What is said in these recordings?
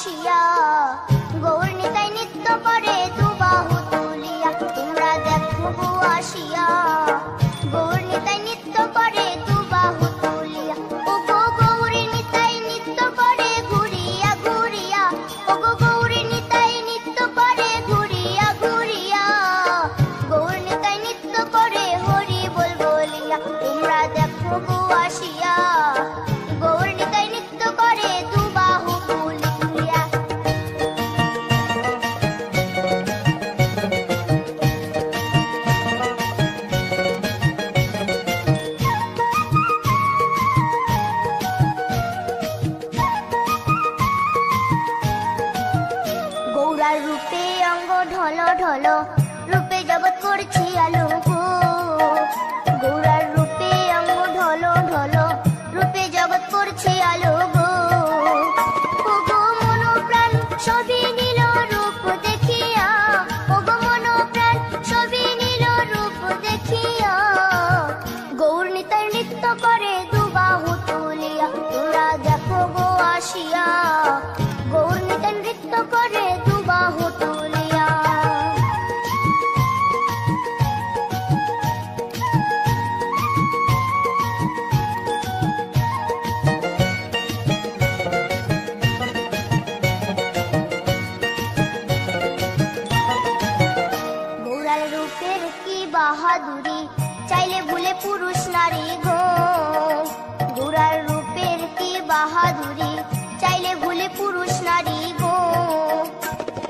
আসিয়া, গৌর নিতাই নৃত্য করে দুবাহু তুলিয়া। তোমরা দেখো গো আসিয়া, গৌর নিতাই নৃত্য করে দুবাহু তুলিয়া। ও গো গৌরী নিতাই নৃত্য করে ঘুরিয়া ঘুরিয়া, ও গো গৌরী নিতাই নৃত্য করে ঘুরিয়া ঘুরিয়া। গৌর নিতাই নৃত্য করে হরি বল বলিয়া। তোমরা দেখো গো আসিয়া, গৌর নিতাই নৃত্য করে দুবাহু তুলিয়া। গৌরার রূপে অঙ্গ ঢল ঢল, রূপে জগৎ করছি আলো গো। গৌরার রূপে অঙ্গ ঢল ঢল, রূপে জগৎ করছি আলো গো। ও গো মন প্রাণ সবই নীল রূপ দেখিয়া, ও গো মন প্রাণ সবই নীল রূপ দেখিয়া। গৌর নিতাই নৃত্য করে দুবাহু তুলিয়া। তোমরা দেখো গো আসিয়া, গৌর নিতাই নৃত্য করে দুবাহু তুলিয়া। গৌরার রূপের কি বাহাদুরি, চাইলে ভুলে পুরুষ নারী গো। গৌরার রূপের কি বাহাদুরি, চাইলে ভুলে পুরুষ নারী গো।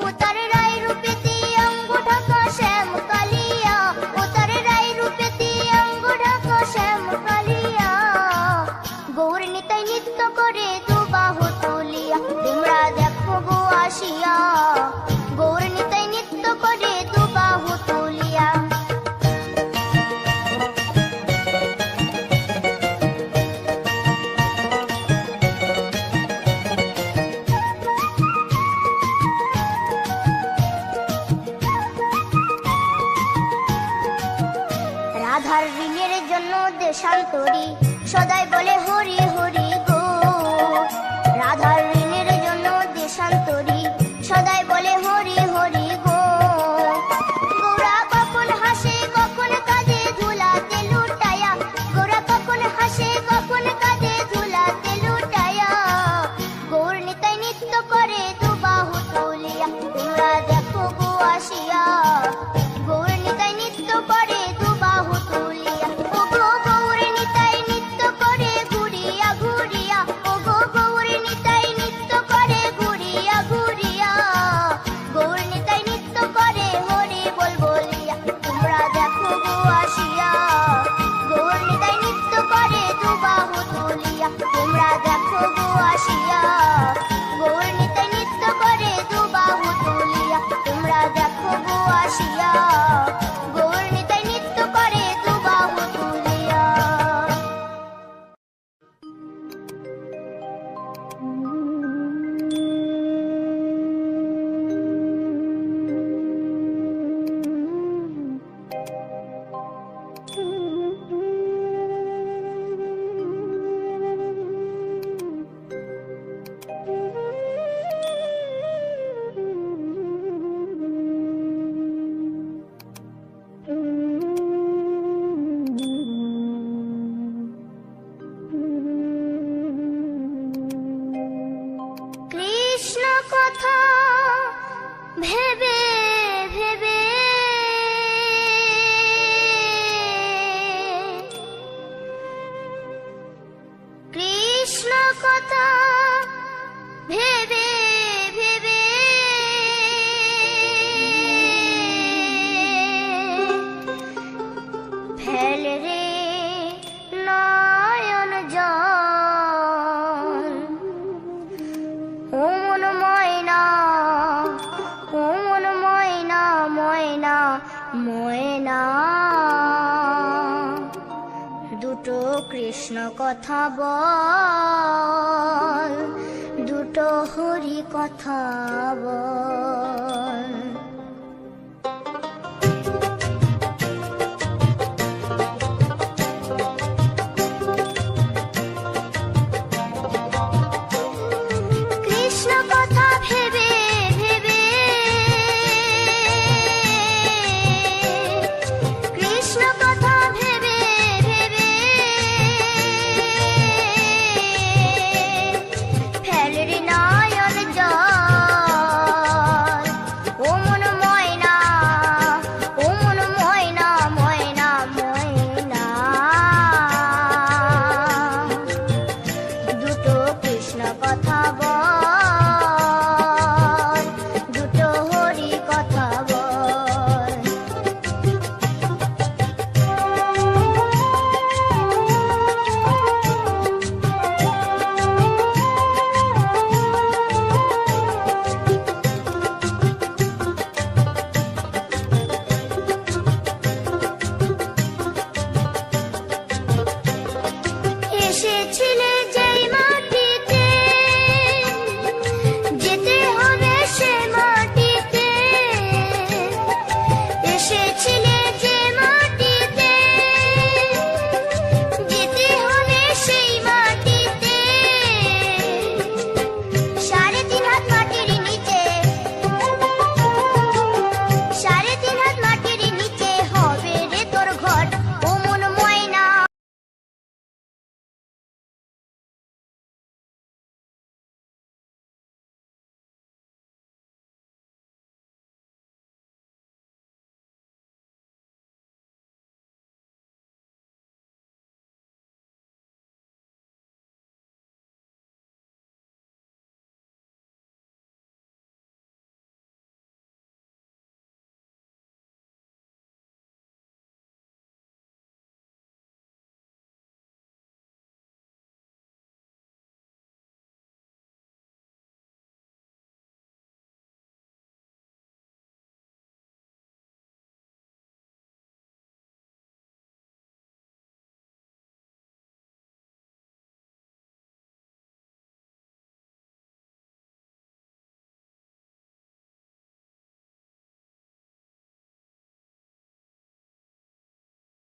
ও তার রায় রূপেতে অঙ্গ ঢাকা শ্যাম কালিয়া, ও তার রায় রূপেতে অঙ্গ ঢাকা শ্যাম কালিয়া। গৌর নিতাই নৃত্য করে দুবাহু তুলিয়া। তোমরা দেখো গো আসিয়া, গৌর নিতাই নৃত্য করে দুবাহু তুলিয়া। রাধার ঋণের জন্য দেশান্তরী, সদাই বলে হরি হরি গো। রাধার ঋণের জন্য দেশান্তরী, সদাই বলে হরি হরি গো। গৌরা কখন হাসে কখন কাঁদে ধুলাতে লুটায়া, গৌরা কখন হাসে কখন কাঁদে ধুলাতে লুটায়া। গৌর নিতাই নৃত্য করে দুবাহু তুলিয়া। তোমরা দেখো গো আসিয়া, গৌর নিতাই নৃত্য করে দুবাহু তুলিয়া। ও গো গৌর নিতাই নৃত্য করে ঘুরিয়া ঘুরিয়া, ও গো গৌর নিতাই নৃত্য করে ঘুরিয়া ঘুরিয়া। গৌর নিতাই নৃত্য করে হরি বল বলিয়া। তোমরা দেখো গো আসিয়া, গৌর নিতাই নৃত্য করে দুবাহু তুলিয়া। তোমরা দেখো গো আসিয়া, গৌর নিতাই নৃত্য করে দুবাহু তুলিয়া। তোমরা দেখো গো আসিয়া, গৌর নিতাই নৃত্য করে দুবাহু তুলিয়া। কৃষ্ণ কথা ভেবে ভেবে কৃষ্ণ কথা ভেবে ভেবে ফেল রে নয়ন জল। ও মন ময়না, ও মন ময়না ময়না ময়না। দুটো কৃষ্ণ কথা বল, দুটো হরি কথা বল।